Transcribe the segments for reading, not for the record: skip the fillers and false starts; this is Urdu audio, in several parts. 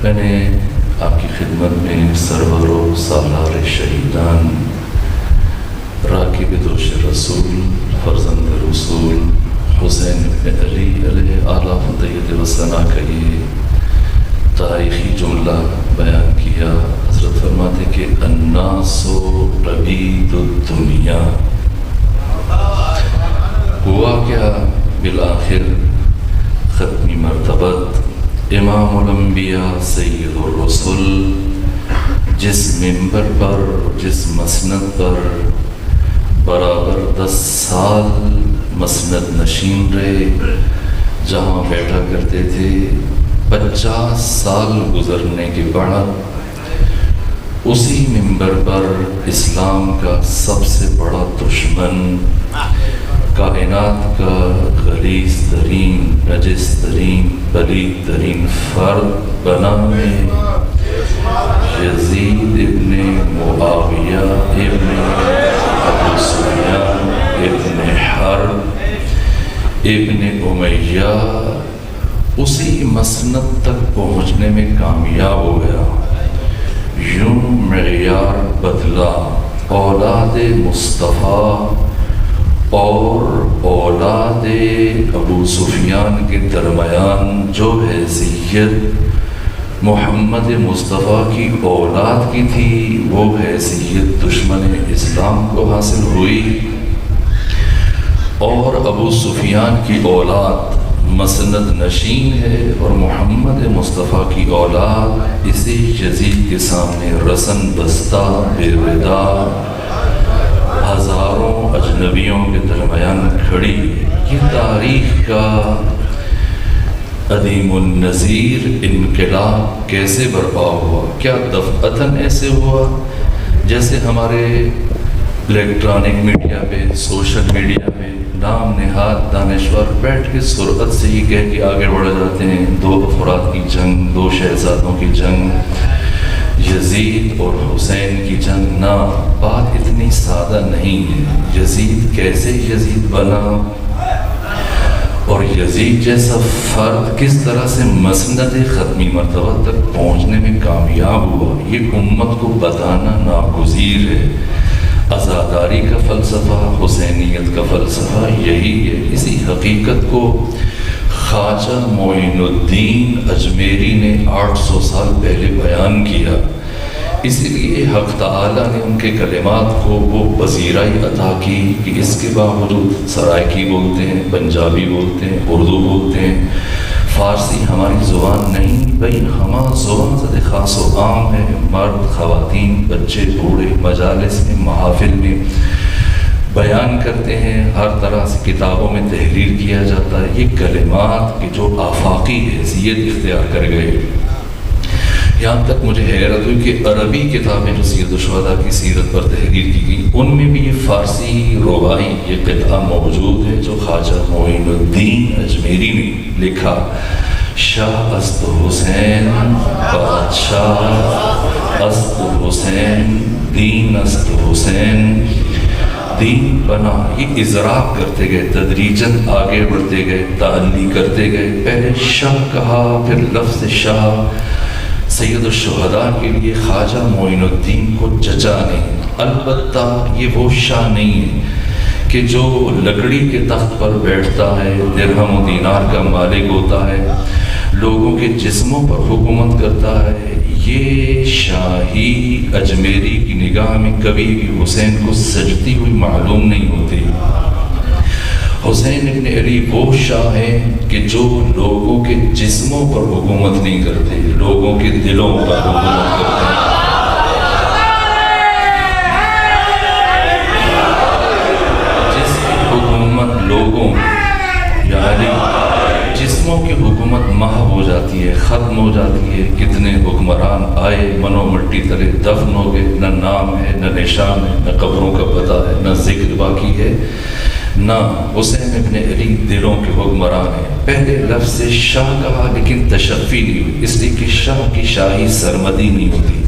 میں نے آپ کی خدمت میں سرور و سالار شہیدان راکب دوش رسول فرزند رسول حسین بن علی علیہ اعلیٰ فتح و ثنا کا یہ تاریخی جملہ بیان کیا۔ حضرت فرماتے کہ الناس عبید الدنیا۔ ہوا کیا؟ بالآخر ختمی مرتبت امام الانبیاء سید الرسل جس منبر پر، جس مسند پر برابر 10 سال مسند نشین رہے، جہاں بیٹھا کرتے تھے، 50 سال گزرنے کے بعد اسی منبر پر اسلام کا سب سے بڑا دشمن، کائنات کا غلیظ ترین، نجس ترین، پلید ترین فرد بنا میں یزید ابن معاویہ ابن ابو سفیان ابن حرب ابن امیہ اسی مسند تک پہنچنے میں کامیاب ہو گیا۔ یوں معیار بدلا، اولاد مصطفیٰ اور اولاد ابو سفیان کے درمیان جو حیثیت محمد مصطفیٰ کی اولاد کی تھی، وہ حیثیت دشمن اسلام کو حاصل ہوئی، اور ابو سفیان کی اولاد مسند نشین ہے اور محمد مصطفیٰ کی اولاد اسی یزید کے سامنے رسن بستہ بے ودا ہزاروں اجنبیوں کے درمیان کھڑی۔ یہ تاریخ کا عدیم النظیر انقلاب کیسے برپا ہوا؟ کیا دفعتاً ایسے ہوا جیسے ہمارے الیکٹرانک میڈیا پہ، سوشل میڈیا پہ نام نہاد دانشور بیٹھ کے سرعت سے ہی کہہ کے آگے بڑھ جاتے ہیں، 2 افراد کی جنگ، 2 شہزادوں کی جنگ، یزید اور حسین کی جنگ؟ نہ، بات اتنی سادہ نہیں ہے۔ یزید کیسے یزید بنا اور یزید جیسا فرد کس طرح سے مسند ختمی مرتبہ تک پہنچنے میں کامیاب ہوا، یہ امت کو بتانا ناگزیر ہے۔ عزاداری کا فلسفہ، حسینیت کا فلسفہ یہی ہے۔ اسی حقیقت کو خواجہ معین الدین اجمیری نے 800 سال پہلے بیان کیا، اسی لیے حق تعالیٰ نے ان کے کلمات کو وہ پذیرائی عطا کی کہ اس کے باوجود سرائکی بولتے ہیں، پنجابی بولتے ہیں، اردو بولتے ہیں، فارسی ہماری زبان نہیں، بھئی ہمارا زبان زد خاص و عام ہے۔ مرد، خواتین، بچے، بوڑھے مجالس میں، محافل میں بیان کرتے ہیں، ہر طرح سے کتابوں میں تحریر کیا جاتا ہے۔ یہ کلمات کی جو آفاقی حیثیت اختیار کر گئے، یہاں تک مجھے حیرت ہوئی کہ عربی کتابیں جو سید الشہداء کی سیرت پر تحریر کی گئی، ان میں بھی یہ فارسی رباعی یہ قطعہ موجود ہے جو خواجہ معین الدین اجمیری نے لکھا۔ شاہ است حسین، بادشاہ است حسین، دین است حسین، دین بنا۔ یہ اضراب کرتے گئے، تدریجاً آگے بڑھتے گئے، تعلی کرتے گئے۔ پہلے شاہ کہا، پھر لفظ شاہ سید الشہداء کے لیے خواجہ معین الدین کو جچا نہیں۔ البتہ یہ وہ شاہ نہیں ہے کہ جو لکڑی کے تخت پر بیٹھتا ہے، درہم و دینار کا مالک ہوتا ہے، لوگوں کے جسموں پر حکومت کرتا ہے۔ یہ شاہی اجمیری کی نگاہ میں کبھی بھی حسین کو سجتی ہوئی معلوم نہیں ہوتی۔ حسین ابن علی وہ شاہ ہیں کہ جو لوگوں کے جسموں پر حکومت نہیں کرتے، لوگوں کے دلوں پر حکومت کرتے ہیں۔ جس کی حکومت لوگوں یعنی جسموں کی حکومت محو ہو جاتی ہے، ختم ہو جاتی ہے۔ کتنے حکمران آئے، منو مٹی تلے دفن ہو گئے، نہ نام ہے، نہ نشان ہے، نہ قبروں کا پتہ ہے، نہ ذکر باقی ہے، نہ حسین ابن علی دلوں کے حکمران ہیں۔ پہلے لفظ سے شاہ کہا لیکن تشفی نہیں ہوئی، اس لیے کہ شاہ کی شاہی سرمدی نہیں ہوتی،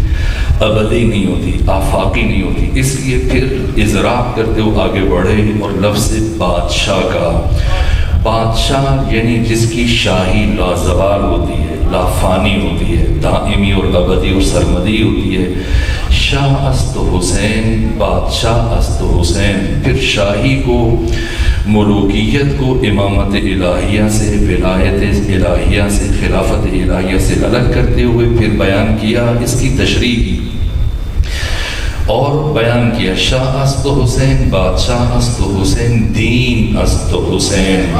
ابدی نہیں ہوتی، آفاقی نہیں ہوتی، اس لیے پھر اضراب کرتے ہوئے آگے بڑھے اور لفظ بادشاہ کہا۔ بادشاہ یعنی جس کی شاہی لازوال ہوتی ہے، لافانی ہوتی ہے، دائمی اور ابدی اور سرمدی ہوتی ہے. شاہ است حسین، بادشاہ است حسین. پھر شاہی کو، ملوکیت کو امامت الہیہ سے، ولایت الہیہ سے، خلافت الہیہ سے الگ کرتے ہوئے پھر بیان کیا، اس کی تشریح کی اور بیان کیا شاہ است حسین، بادشاہ است حسین، دین است حسین.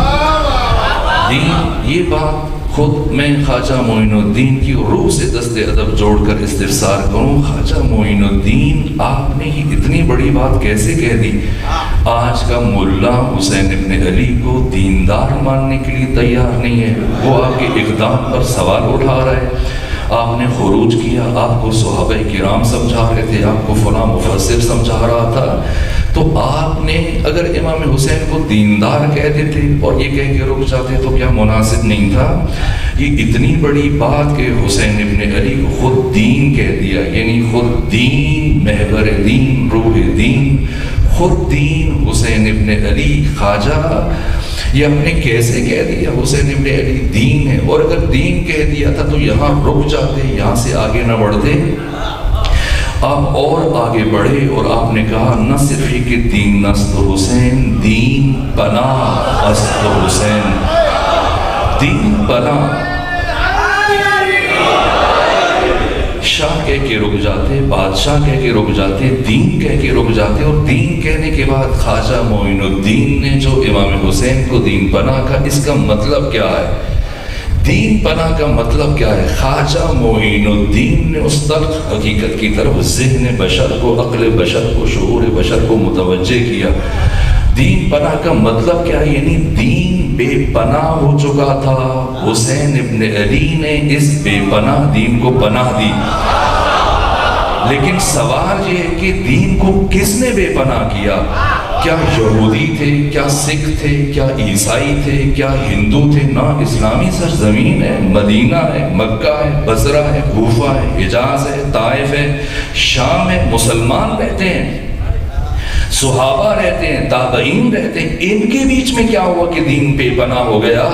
دین، یہ بات خود میں خواجہ معین الدین کی روح سے دست ادب جوڑ کر استفسار کروں. خواجہ معین الدین، آپ نے یہ اتنی بڑی بات کیسے کہہ دی؟ آج کا ملا حسین ابن علی کو دیندار ماننے کے لیے تیار نہیں ہے. وہ آپ کے اقدام پر سوال اٹھا رہا ہے. آپ نے خروج کیا، آپ کو صحابہ کرام سمجھا رہے تھے، آپ کو فلاں مفسر سمجھا رہا تھا، تو آپ نے اگر امام حسین کو دیندار کہہ دیتے اور یہ کہہ کے رک جاتے تو کیا مناسب نہیں تھا؟ یہ اتنی بڑی بات کہ حسین ابن علی کو خود دین کہہ دیا، یعنی خود دین، محور دین، روح دین، خود دین حسین ابن علی خواجہ. یہ ہم نے کیسے کہہ دیا حسین ابن علی دین ہے؟ اور اگر دین کہہ دیا تھا تو یہاں رک جاتے، یہاں سے آگے نہ بڑھتے. آپ اور آگے بڑھے اور آپ نے کہا نہ صرف یہ کہ دین است حسین، دین پناہ است حسین. دین پناہ. شاہ کہہ کے رک جاتے، بادشاہ کہہ کے رک جاتے، دین کہہ کے رک جاتے. اور دین کہنے کے بعد خواجہ معین الدین نے جو امام حسین کو دین پناہ کا، اس کا مطلب کیا ہے؟ دین پناہ کا مطلب کیا ہے؟ خواجہ معین الدین نے اس تلخ حقیقت کی طرف ذہن بشر کو، عقل بشر کو، شعور بشر کو متوجہ کیا. دین پناہ کا مطلب کیا ہے؟ یعنی دین بے پناہ ہو چکا تھا، حسین ابن علی نے اس بے پناہ دین کو پناہ دی. لیکن سوال یہ ہے کہ دین کو کس نے بے پناہ کیا؟ کیا یہودی تھے؟ کیا سکھ تھے؟ کیا عیسائی تھے؟ کیا ہندو تھے؟ نہ، اسلامی سرزمین ہے، مدینہ ہے، مکہ ہے، بصرہ ہے، کوفہ ہے، حجاز ہے، طائف ہے، شام ہے. مسلمان رہتے ہیں، صحابہ رہتے ہیں، تابعین رہتے ہیں. ان کے بیچ میں کیا ہوا کہ دین بے پناہ ہو گیا؟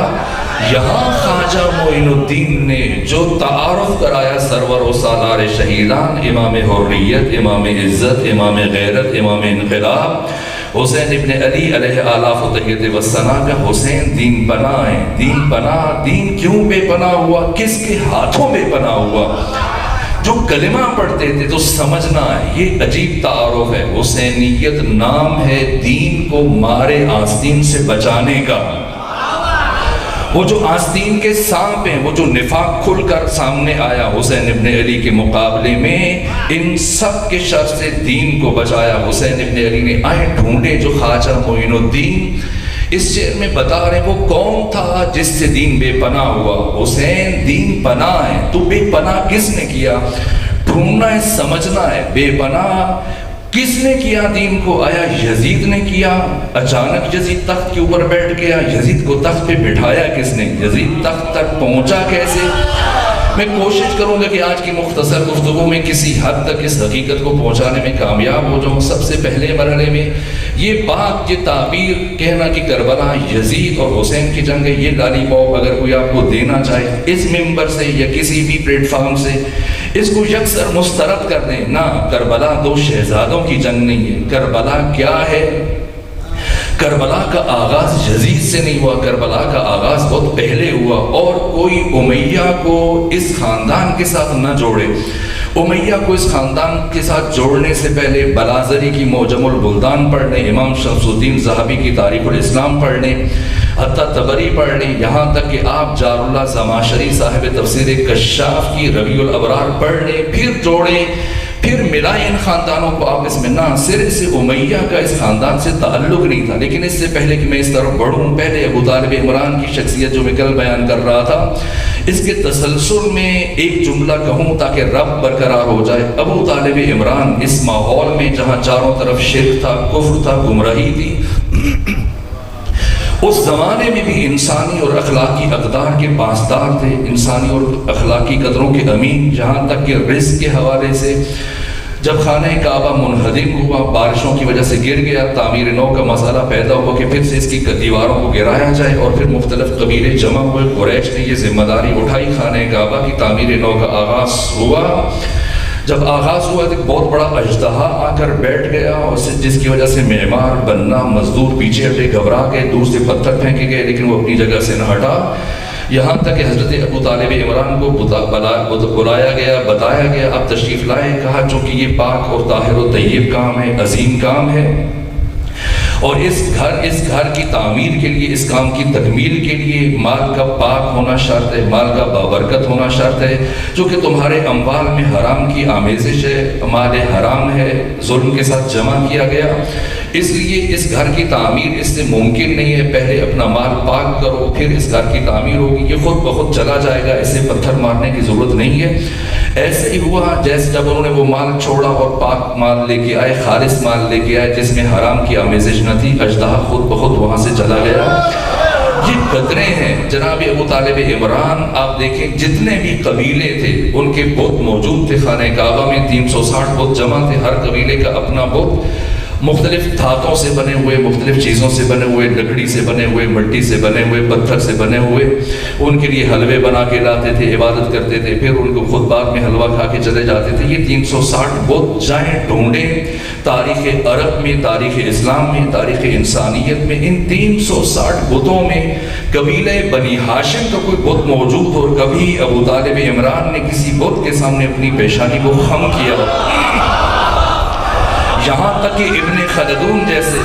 یہاں خواجہ معین الدین نے جو تعارف کرایا سرور و سالار شہیدان، امام حریت، امام عزت، امام غیرت، امام انقلاب، حسین ابن علی علیہ آلاف و تحیت و ثنا کا، حسین دین پناہ ہے. دین پناہ، دین کیوں بے پناہ ہوا؟ کس کے ہاتھوں بے پناہ ہوا؟ جو کلمہ پڑھتے تھے تو سمجھنا ہے، یہ عجیب تعارف ہے. حسینیت نام ہے دین کو مارے آستین سے بچانے کا. وہ جو آستین کے سانپ ہیں، وہ جو نفاق کھل کر سامنے آیا حسین ابن علی کے مقابلے میں، ان سب کے شر سے دین کو بچایا حسین ابن علی نے. آئے ڈھونڈے جو خواجہ معین الدین اس شعر میں بتا رہے وہ کون تھا جس سے دین بے پناہ ہوا. حسین دین پناہ ہے، تو بے پناہ کس نے کیا؟ ڈھونڈنا ہے، سمجھنا ہے. بے پناہ کس نے کیا دین کو؟ آیا یزید نے کیا؟ اچانک یزید تخت کے اوپر بیٹھ گیا؟ یزید کو تخت پہ بٹھایا کس نے؟ یزید تخت تک پہنچا کیسے؟ میں کوشش کروں گا کہ آج کی مختصر گفتگو میں کسی حد تک اس حقیقت کو پہنچانے میں کامیاب ہو جاؤں. سب سے پہلے مرحلے میں یہ بات، یہ تعبیر کہنا کہ کربلا یزید اور حسین کی جنگ ہے، یہ لالی پاپ اگر کوئی آپ کو دینا چاہے اس ممبر سے یا کسی بھی پلیٹ فارم سے، اس کو یکسر مسترد کر دیں. نہ، کربلا دو شہزادوں کی جنگ نہیں ہے. کربلا کیا ہے؟ کربلا کا آغاز یزید سے نہیں ہوا، کربلا کا آغاز بہت پہلے ہوا. اور کوئی امیہ کو اس خاندان کے ساتھ نہ جوڑے. امیہ کو اس خاندان کے ساتھ جوڑنے سے پہلے بلازری کی معجم البلدان پڑھ لیں، امام شمس الدین ذہبی کی تاریخ الاسلام پڑھ لیں، حتی تبری پڑھ لیں، یہاں تک کہ آپ جار اللہ زماشری صاحب تفسیر کشاف کی ربیع الابرار پڑھ لیں، پھر جوڑیں، پھر ملائیں ان خاندانوں کو آپ اس میں. نہ، صرف سے امیہ کا اس خاندان سے تعلق نہیں تھا. لیکن اس سے پہلے کہ میں اس طرف بڑھوں، پہلے ابو طالب عمران کی شخصیت جو میں کل بیان کر رہا تھا، اس کے تسلسل میں ایک جملہ کہوں تاکہ رب برقرار ہو جائے. ابو طالب عمران اس ماحول میں جہاں چاروں طرف شرک تھا، کفر تھا، گمراہی تھی، اس زمانے میں بھی انسانی اور اخلاقی اقدار کے پاسدار تھے، انسانی اور اخلاقی قدروں کے امین. جہاں تک کہ رزق کے حوالے سے جب خانہ کعبہ منہدم ہوا، بارشوں کی وجہ سے گر گیا، تعمیر نو کا مسئلہ پیدا ہوا کہ پھر سے اس کی دیواروں کو گرایا جائے، اور پھر مختلف قبیلے جمع ہوئے، قریش نے یہ ذمہ داری اٹھائی، خانہ کعبہ کی تعمیر نو کا آغاز ہوا۔ جب آغاز ہوا تو ایک بہت بڑا اژدہا آ کر بیٹھ گیا، اور جس کی وجہ سے معمار، بننا، مزدور پیچھے ہٹے، گھبرا گئے، دور سے پتھر پھینکے گئے، لیکن وہ اپنی جگہ سے نہ ہٹا، یہاں تک کہ حضرت ابو طالب عمران کو بلایا گیا، بتایا گیا اب تشریف لائے، کہا چونکہ یہ پاک اور طاہر و طیب کام ہے، عظیم کام ہے، اور اس گھر کی تعمیر کے لیے، اس کام کی تکمیل کے لیے مال کا پاک ہونا شرط ہے، مال کا بابرکت ہونا شرط ہے، جو کہ تمہارے اموال میں حرام کی آمیزش ہے، مال حرام ہے، ظلم کے ساتھ جمع کیا گیا، اس لیے اس گھر کی تعمیر اس سے ممکن نہیں ہے، پہلے اپنا مال پاک کرو، پھر اس گھر کی تعمیر ہوگی، یہ خود بخود چلا جائے گا، اسے پتھر مارنے کی ضرورت نہیں ہے۔ ایسے ہی ہوا، جیسے جب انہوں نے وہ مال چھوڑا اور پاک مال لے کے آئے، خالص مال لے کے آئے جس میں حرام کی آمیزش نہ تھی، اژدہا خود بخود وہاں سے چلا گیا۔ یہ قدریں ہیں جناب ابو طالب عمران، آپ دیکھیں جتنے بھی قبیلے تھے ان کے بت موجود تھے خانہ کعبہ میں، 360 بت جمع تھے، ہر قبیلے کا اپنا بت، مختلف دھاتوں سے بنے ہوئے، مختلف چیزوں سے بنے ہوئے، لکڑی سے بنے ہوئے، مٹی سے بنے ہوئے، پتھر سے بنے ہوئے، ان کے لیے حلوے بنا کے لاتے تھے، عبادت کرتے تھے، پھر ان کو خود بعد میں حلوہ کھا کے چلے جاتے تھے۔ یہ 360 بت جائیں ڈھونڈیں تاریخ عرب میں، تاریخ اسلام میں، تاریخ انسانیت میں، ان 360 بتوں میں قبیلہ بنی ہاشم کا کوئی بت موجود ہو، اور کبھی ابو طالب عمران نے کسی بت کے سامنے اپنی پیشانی کو خم کیا، یہاں تک کہ ابن خلدون جیسے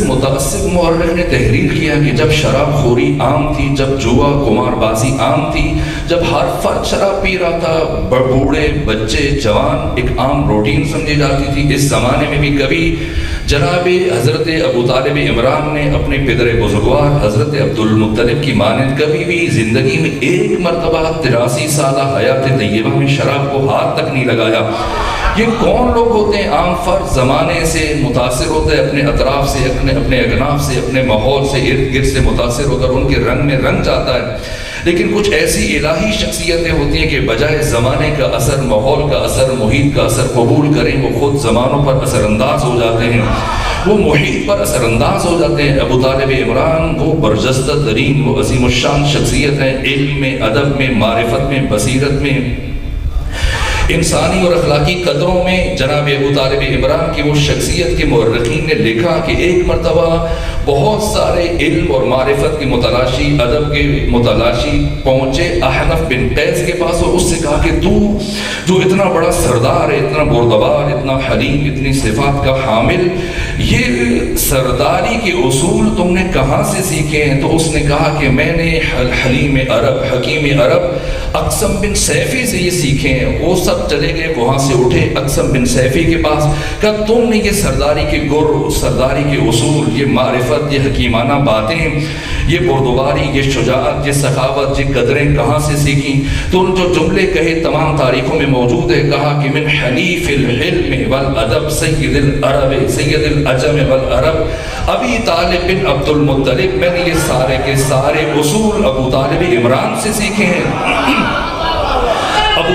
متعصب مورخ نے تحریر کیا کہ جب شراب خوری عام تھی، جب جوا قمار بازی عام تھی، جب ہر فرد شراب پی رہا تھا، بوڑھے، بچے، جوان، ایک عام روٹین سمجھی جاتی تھی، اس زمانے میں بھی کبھی جناب حضرت ابو طالب عمران نے اپنے پدر بزرگوار حضرت عبد المطلب کی مانند کبھی بھی زندگی میں ایک مرتبہ 83 سالہ حیات طیبہ میں شراب کو ہاتھ تک نہیں لگایا۔ یہ کون لوگ ہوتے ہیں؟ عام فرد زمانے سے متاثر ہوتا ہے، اپنے اطراف سے، اپنے اکناف سے، اپنے ماحول سے، ارد گرد سے متاثر ہو کر ان کے رنگ میں رنگ جاتا ہے، لیکن کچھ ایسی الہی شخصیتیں ہوتی ہیں کہ بجائے زمانے کا اثر، ماحول کا اثر، محیط کا اثر قبول کریں، وہ خود زمانوں پر اثر انداز ہو جاتے ہیں، وہ محیط پر اثر انداز ہو جاتے ہیں۔ ابو طالب عمران وہ برجستہ ترین، وہ عظیم الشان شخصیت ہیں، علم میں، ادب میں، معرفت میں، بصیرت میں، انسانی اور اخلاقی قدروں میں۔ جناب ابو طالب عمران کی وہ شخصیت کے مورخین نے لکھا کہ ایک مرتبہ بہت سارے علم اور معرفت کی متلاشی، ادب کے متلاشی پہنچے احنف بن قیس کے پاس، اور اس سے کہا کہ تو جو اتنا بڑا سردار ہے، اتنا بردبار، اتنا حلیم، اتنی صفات کا حامل، یہ سرداری کے اصول تم نے کہاں سے سیکھے ہیں؟ تو اس نے کہا کہ میں نے حلیم عرب، حکیم عرب اقسم بن سیفی سے یہ سیکھے ہیں۔ وہ سب چلے گئے، وہاں سے اٹھے اقسم بن سیفی کے پاس، کہا تم نے یہ سرداری کے گر، سرداری کے اصول، یہ معرفت، یہ حکیمانہ باتیں، یہ بردباری، یہ شجاعت، یہ سخاوت، یہ قدریں کہاں سے سیکھیں؟ تو ان جو جملے کہے تمام تاریخوں میں موجود ہے، کہا کہ من حلیف العلم والادب سید العرب، سید العجم والعرب ابی طالب بن عبد المطلب، میں نے یہ سارے کے سارے اصول ابو طالب عمران سے سیکھے ہیں۔ ابو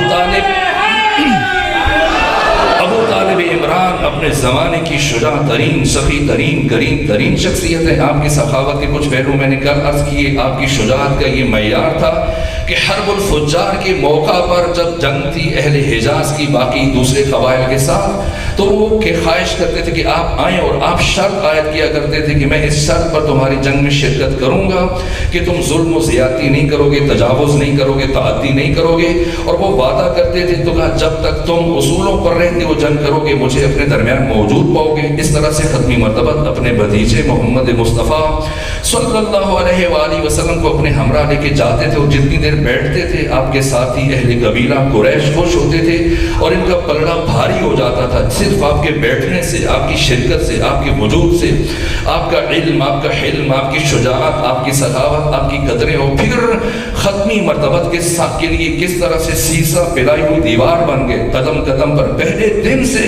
طالب عمران اپنے زمانے کی شجاع ترین، سخی ترین، کریم ترین شخصیت ہے۔ آپ کی سخاوت کے کچھ پہلو میں نے کل عرض کیے، آپ کی شجاعت کا یہ معیار تھا کہ حرب الفجار کے موقع پر جب جنگ تھی اہل حجاز کی باقی دوسرے قبائل کے ساتھ، تو وہ کہ خواہش کرتے تھے کہ آپ آئیں، اور آپ شرط عائد کیا کرتے تھے کہ میں اس شرط پر تمہاری جنگ میں شرکت کروں گا کہ تم ظلم و زیادتی نہیں کرو گے، تجاوز نہیں کرو گے، تعدی نہیں کرو گے، اور وہ وعدہ کرتے تھے تو کہا جب تک تم اصولوں پر رہتے ہو جنگ کرو گے مجھے اپنے درمیان موجود پاؤ گے۔ اس طرح سے ختمی مرتبہ اپنے بھتیجے محمد مصطفیٰ صلی اللہ علیہ وآلہ وسلم کو اپنے ہمراہ لے کے جاتے تھے، اور جتنی دیر بیٹھتے تھے آپ کے ساتھی اہل قبیلہ قریش خوش ہوتے تھے، اور ان کا پلڑا بھاری ہو جاتا تھا صرف آپ کے بیٹھنے سے، آپ کی شرکت سے، آپ کے وجود سے، آپ کا علم، آپ کا حلم، آپ کی شجاعت، آپ کی سخاوت، آپ کی قدریں، اور پھر ختمی مرتبہ کے لیے کس طرح سے سیسا پلائی ہوئی دیوار بن گئے، قدم قدم پر پہلے دن سے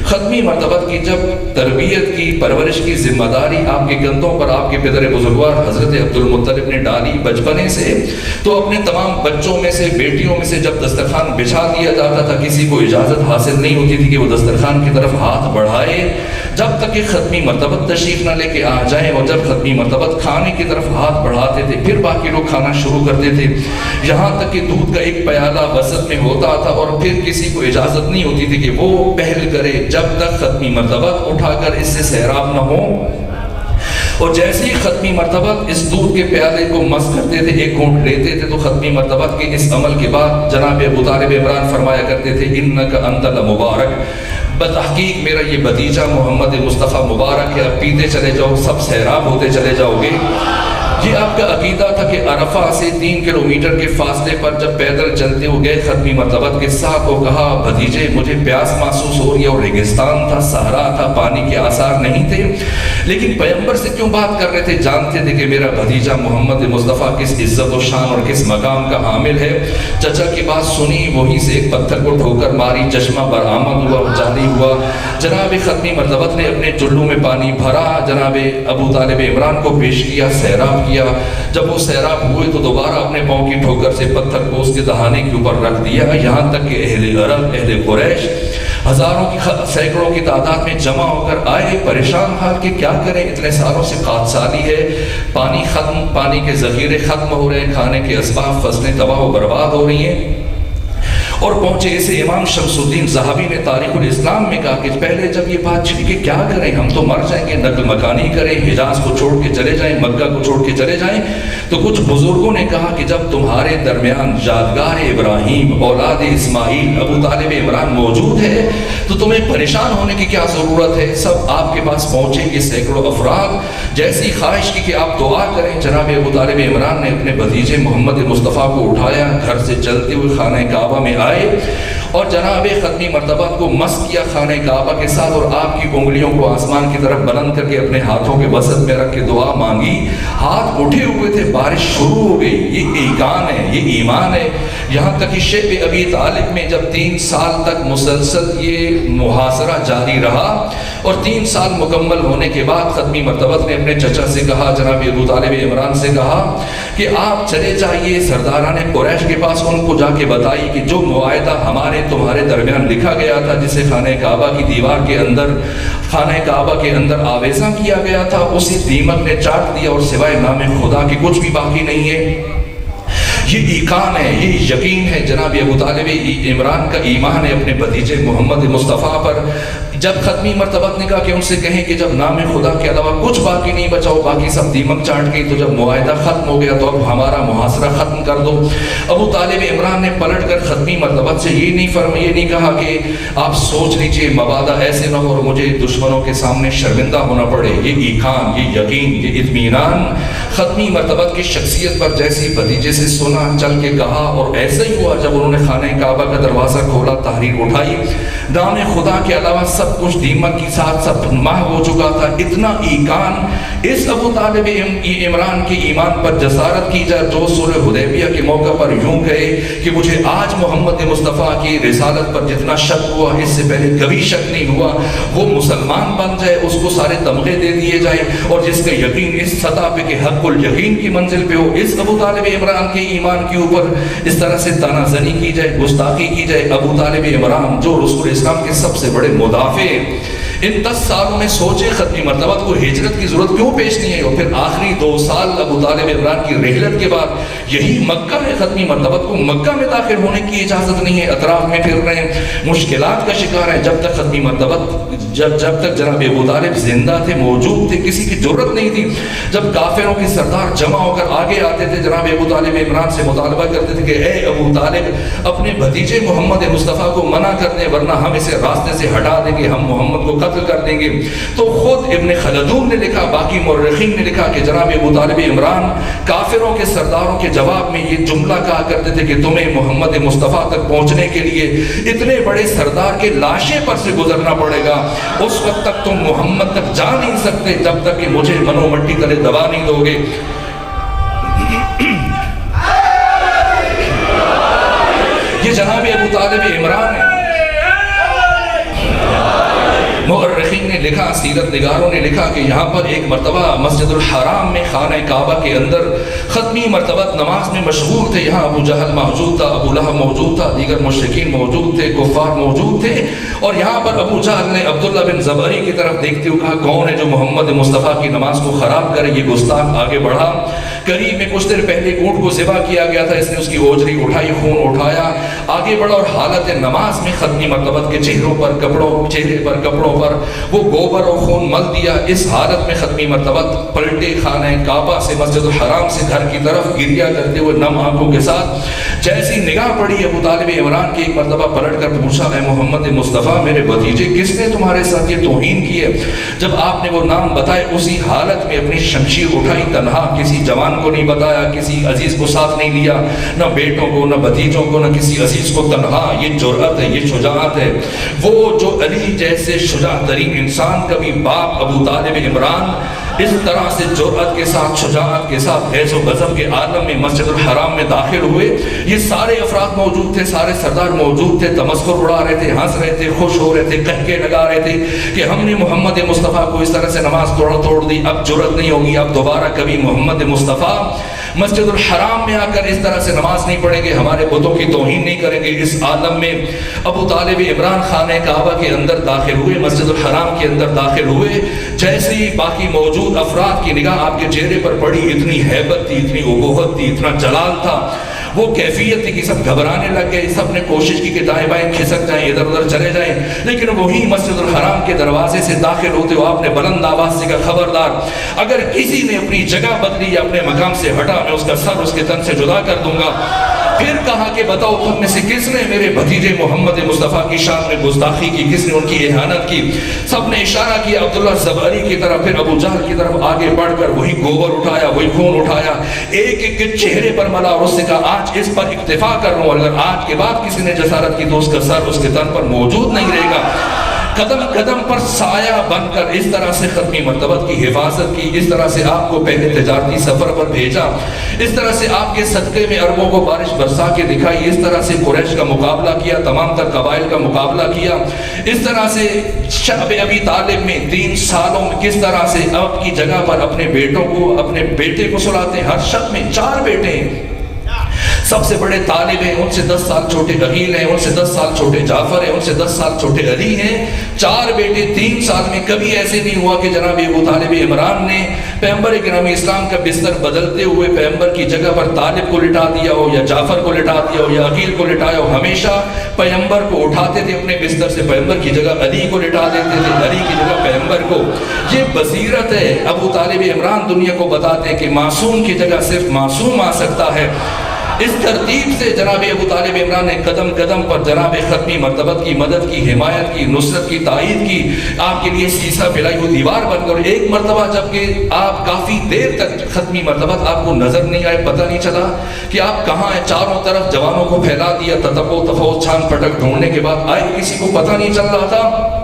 ختمی مرتبت کی جب تربیت کی پرورش کی ذمہ داری آپ کے کندھوں پر آپ کے پدر بزرگوار حضرت عبد المطلب نے ڈالی بچپنے سے، تو اپنے تمام بچوں میں سے بیٹیوں میں سے جب دسترخوان بچھا دیا جاتا تھا کسی کو اجازت حاصل نہیں ہوتی تھی کہ وہ دسترخوان کی طرف ہاتھ بڑھائے جب تک کہ ختمی مرتبت تشریف نہ لے کے آ جائیں، اور جب ختمی مرتبت کھانے کی طرف ہاتھ بڑھاتے تھے پھر باقی لوگ کھانا شروع کرتے تھے، یہاں تک کہ دودھ کا ایک پیالہ وسط میں ہوتا تھا اور پھر کسی کو اجازت نہیں ہوتی تھی کہ وہ پہل کرے جب تک ختمی مرتبت اٹھا کر اس سے سیراب نہ ہو۔ اور جیسے ہی ختمی مرتبت اس دودھ کے پیالے کو مس کرتے تھے، ایک گھونٹ لیتے تھے، تو ختمی مرتبت کے اس عمل کے بعد جناب ابو طالب عمران فرمایا کرتے تھے انک انت المبارک، بتحقیق میرا یہ بھتیجا محمد مصطفیٰ مبارک ہے، اب پیتے چلے جاؤ، سب سیراب ہوتے چلے جاؤ گے۔ یہ آپ کا عقیدہ تھا کہ عرفہ سے 3 کلومیٹر کے فاصلے پر جب پیدل چلتے ہوئے گئے ختمی مرتبت کے ساتھ، وہ کہا بھتیجے مجھے پیاس محسوس ہو رہی ہے، اور ریگستان تھا، صحرا تھا، پانی کے آثار نہیں تھے، لیکن پیغمبر سے کیوں بات کر رہے تھے؟ جانتے تھے کہ میرا بھتیجا محمد مصطفیٰ کس عزت و شان اور کس مقام کا حامل ہے۔ چچا کی بات سنی، وہیں سے ایک پتھر کو ٹھوکر ماری، چشمہ برآمد ہوا، جاری ہوا۔ جناب ختمی مرتبت نے اپنے چلو میں پانی بھرا، جناب ابو طالب عمران کو پیش کیا، سیراب کیا۔ جب وہ سیراب ہوئے تو دوبارہ اپنے پاؤں کی ٹھوکر سے پتھر کو اس کے دہانے کے اوپر رکھ دیا، یہاں تک کہ اہل عرب، اہل قریش ہزاروں کی سینکڑوں کی تعداد میں جمع ہو کر آئے، پریشان حال کہ کیا کریں، اتنے سالوں سے قحط سالی ہے، پانی ختم، پانی کے ذخیرے ختم ہو رہے ہیں، کھانے کے اسباب، فصلیں تباہ و برباد ہو رہی ہیں۔ اور پہنچے اسے امام شمس الدین ذہبی نے تاریخ الاسلام میں کہا کہ پہلے جب یہ بات چھڑی کہ کیا کریں، ہم تو مر جائیں گے، نقل مکانی کریں، حجاز کو چھوڑ کے چلے جائیں، مکہ کو چھوڑ کے چلے جائیں، تو کچھ بزرگوں نے کہا کہ جب تمہارے درمیان یادگار ابراہیم اولاد اسماعیل ابو طالب عمران موجود ہے تو تمہیں پریشان ہونے کی کیا ضرورت ہے؟ سب آپ کے پاس پہنچیں گے، سینکڑوں افراد، جیسی خواہش کی کہ آپ دعا کریں۔ جناب ابو طالب عمران نے اپنے بھتیجے محمد مصطفیٰ کو اٹھایا، گھر سے چلتے ہوئے خانہ کعبہ میں آئے اور جناب ختمی مرتبت کو مس کیا خانہ کعبہ کے ساتھ، اور آپ کی انگلیوں کو آسمان کی طرف بلند کر کے اپنے ہاتھوں کے وسط میں رکھ کے دعا مانگی۔ ہاتھ اٹھے ہوئے تھے، بارش شروع ہو گئی۔ یہ ایقان ہے، یہ ایمان ہے، یہاں تک کہ شیب ابی طالب میں جب 3 سال تک مسلسل یہ محاصرہ جاری رہا اور 3 سال مکمل ہونے کے بعد ختمی مرتبت نے اپنے چچا سے کہا، جناب ابو طالب عمران سے کہا کہ آپ چلے جائیے سرداران قریش کے پاس، ان کو جا کے بتائیے کہ جو معاہدہ ہمارے تمہارے درمیان لکھا گیا تھا، جسے خانہ کعبہ کی دیوار کے اندر، خانہ کعبہ کے اندر آویزاں کیا گیا تھا، اسی دیمک نے چاٹ دیا اور سوائے نام خدا کے کچھ بھی باقی نہیں ہے۔ یہ ایقان ہے، یہ یقین ہے جناب ابو طالب عمران کا ایمان ہے اپنے بھتیجے محمد مصطفیٰ پر۔ جب ختمی مرتبت نے کہا کہ ان سے کہیں کہ جب نام خدا کے علاوہ کچھ باقی نہیں بچاؤ، باقی سب دیمک چاٹ گئی، تو جب معاہدہ ختم ہو گیا تو اب ہمارا محاصرہ ختم کر دو۔ ابو طالب عمران نے پلٹ کر ختمی مرتبت سے یہ نہیں کہا کہ آپ سوچ لیجئے مبادہ ایسے نہ ہو اور مجھے دشمنوں کے سامنے شرمندہ ہونا پڑے۔ یہ ایقان، یہ یقین، یہ اطمینان ختمی مرتبت کی شخصیت پر جیسی بھتیجے سے سنا، چل کے کہا، اور ایسا ہی ہوا جب انہوں نے خانہ کعبہ کا دروازہ کھولا، تحریر اٹھائی، نام خدا کے علاوہ سب کچھ دیمک کی ساتھ سب محو ہو چکا تھا۔ اتنا ایقان اس ابو طالب عمران کے ایمان پر جسارت کی جائے جو صلح حدیبیہ کے موقع پر یوں کہے کہ مجھے آج محمد مصطفیٰ کی رسالت پر جتنا شک ہوا اس سے پہلے کبھی شک نہیں ہوا، وہ مسلمان بن جائے، اس کو سارے تمغے دے دیے جائیں، اور جس کا یقین اس سطح پہ کہ حق الیقین کی منزل پہ ہو، اس ابو طالب عمران کے ایمان کے اوپر اس طرح سے تانا زنی کی جائے، گستاخی کی جائے۔ ابو طالب عمران جو رسول اسلام کے سب سے بڑے مدافع، ان 10 سالوں میں سوچے ختمی مرتبت کو ہجرت کی ضرورت کیوں پیش نہیں ہے، اور پھر آخری 2 سال ابو طالب عمران کی رحلت کے بعد یہی مکہ ہے، ختمی مرتبت کو مکہ میں داخل ہونے کی اجازت نہیں ہے، اطراف میں پھر رہے ہیں، مشکلات کا شکار ہے۔ جب تک ختمی مرتبت جب تک جناب ابو طالب زندہ تھے، موجود تھے، کسی کی ضرورت نہیں تھی۔ جب کافروں کے سردار جمع ہو کر آگے آتے تھے، جناب ابو طالب عمران سے مطالبہ کرتے تھے کہ اے ابو طالب اپنے بھتیجے محمد مصطفیٰ کو منع کر دیں ورنہ ہم اسے راستے سے ہٹا دیں گے، ہم محمد کو قتل کر دیں گے۔ تو خود ابن خلدون نے لکھا، باقی مورخین نے لکھا کہ جناب ابو طالب عمران کافروں کے سرداروں کے جواب میں یہ جملہ کہا کرتے تھے کہ تمہیں محمد مصطفیٰ تک پہنچنے کے لیے اتنے بڑے سردار کے لاشیں پر سے گزرنا پڑے گا، اس وقت تک تم محمد تک جا نہیں سکتے جب تک کہ مجھے منو مٹی تلے دبا نہیں دو گے۔ یہ جناب ابو طالب عمران ہے۔ مورخین نے لکھا، سیرت نگاروں نے لکھا کہ یہاں پر ایک مرتبہ مسجد الحرام میں خانہ کعبہ کے اندر ختمی مرتبہ نماز میں مشغول تھے. یہاں ابو جہل موجود تھا، ابو لہب موجود تھا، دیگر مشرکین موجود تھے، کفار موجود تھے. اور یہاں پر ابو جہل نے عبداللہ بن زبری کی طرف دیکھتے ہوئے کہا کون ہے جو محمد مصطفیٰ کی نماز کو خراب کرے، یہ گستاخ. آگے بڑھا، قریب میں کچھ دیر پہلے اونٹ کو ذبح کیا گیا تھا، اس نے اس کی اوجری اٹھائی، خون اٹھایا. آگے بڑھا اور حالت نماز میں ختمی مرتبہ کے چہروں پر کپڑوں پر وہ گوبر اور خون مل دیا. اس حالت میں ختمی مرتبہ پلٹے خانہ کعبہ سے مسجد الحرام سے گھر کی طرف گریا کرتے ہوئے نم آنکھوں کے ساتھ. جیسی نگاہ پڑی ابو طالب عمران کی، ایک مرتبہ پلٹ کر پوچھا اے محمد مصطفیٰ میرے بھتیجے کس نے تمہارے ساتھ یہ توہین کی ہے؟ جب آپ نے وہ نام بتائے اسی حالت میں اپنی شمشیر اٹھائی، تنہا، کسی جوان کو نہیں بتایا، کسی عزیز کو ساتھ نہیں لیا، نہ بیٹوں کو، نہ بھتیجوں کو، نہ کسی عزیز کو. تنہا. یہ جرأت ہے، یہ شجاعت ہے. وہ جو علی جیسے شجاع ترین انسان کبھی باپ ابو طالب عمران اس طرح سے جرأت کے ساتھ، شجاعت کے ساتھ غیظ و غضب کے عالم میں مسجد الحرام میں داخل ہوئے. یہ سارے افراد موجود تھے، سارے سردار موجود تھے، تمسخر اڑا رہے تھے، ہنس رہے تھے، خوش ہو رہے تھے، قہقہے لگا رہے تھے کہ ہم نے محمد مصطفیٰ کو اس طرح سے نماز توڑ دی، اب جرأت نہیں ہوگی، اب دوبارہ کبھی محمد مصطفیٰ مسجد الحرام میں آ کر اس طرح سے نماز نہیں پڑھیں گے، ہمارے بتوں کی توہین نہیں کریں گے. اس عالم میں ابو طالب عمران خانہ کعبہ کے اندر داخل ہوئے، مسجد الحرام کے اندر داخل ہوئے. جیسے ہی باقی موجود افراد کی نگاہ آپ کے چہرے پر پڑی، اتنی ہیبت تھی، اتنی ابوت تھی، اتنا جلال تھا، وہ کیفیت تھی کہ سب گھبرانے لگ گئے. سب نے کوشش کی کہ دائیں بائیں کھسک جائیں، ادھر ادھر چلے جائیں، لیکن وہی مسجد الحرام کے دروازے سے داخل ہوتے ہوئے آپ نے بلند آواز سے کہا خبردار اگر کسی نے اپنی جگہ بدلی یا اپنے مقام سے ہٹا میں اس کا سر اس کے تن سے جدا کر دوں گا. پھر کہا کہ بتاؤ تم میں سے کس نے میرے بھتیجے محمد مصطفیٰ کی شان میں گستاخی کی، کس نے ان کی اہانت کی؟ سب نے اشارہ کیا عبداللہ زبری کی طرف، پھر ابو جہل کی طرف. آگے بڑھ کر وہی گوبر اٹھایا، وہی خون اٹھایا، ایک ایک کے چہرے پر ملا اور اس سے کہا آج اس پر اکتفا کر لوں، اگر آج کے بعد کسی نے جسارت کی تو اس کا سر اس کے تن پر موجود نہیں رہے گا. قدم قدم پر سایہ بن کر اس طرح سے ختمی مرتبہ کی حفاظت کی، اس طرح سے آپ کو پہلے تجارتی سفر پر بھیجا، اس طرح سے آپ کے صدقے میں عربوں کو بارش برسا کے دکھائی، اس طرح سے قریش کا مقابلہ کیا، تمام تر قبائل کا مقابلہ کیا. اس طرح سے شعب ابی طالب میں 3 سالوں میں کس طرح سے آپ کی جگہ پر اپنے بیٹوں کو، اپنے بیٹے کو سلاتے ہیں. ہر شب میں 4 بیٹے ہیں، سب سے بڑے طالب ہیں، ان سے 10 سال چھوٹے عقیل ہیں، ان سے 10 سال چھوٹے جعفر ہیں، ان سے 10 سال چھوٹے علی ہیں. 4 بیٹے 3 سال میں. کبھی ایسے نہیں ہوا کہ جناب ابو طالب عمران نے پیغمبر اکرام اسلام کا بستر بدلتے ہوئے پیغمبر کی جگہ پر طالب کو لٹا دیا ہو یا جعفر کو لٹا دیا ہو یا عقیل کو لٹایا ہو. ہمیشہ پیغمبر کو اٹھاتے تھے اپنے بستر سے، پیغمبر کی جگہ علی کو لٹا دیتے تھے، علی کی جگہ پیغمبر کو. یہ بصیرت ہے. ابو طالب عمران دنیا کو بتاتے ہیں کہ معصوم کی جگہ صرف معصوم آ سکتا ہے. اس ترتیب سے جناب ابو طالب عمران نے قدم قدم پر جناب ختمی مرتبت کی مدد کی، حمایت کی، نصرت کی، تائید کی. آپ کے لیے سیسا پھیلائی ہوئی دیوار بن کر ایک مرتبہ جبکہ آپ کافی دیر تک ختمی مرتبت آپ کو نظر نہیں آئے، پتہ نہیں چلا کہ آپ کہاں ہیں. چاروں طرف جوانوں کو پھیلا دیا، تتبو تفوت چھان پھٹک ڈھونڈنے کے بعد آئے کسی کو پتہ نہیں چل رہا تھا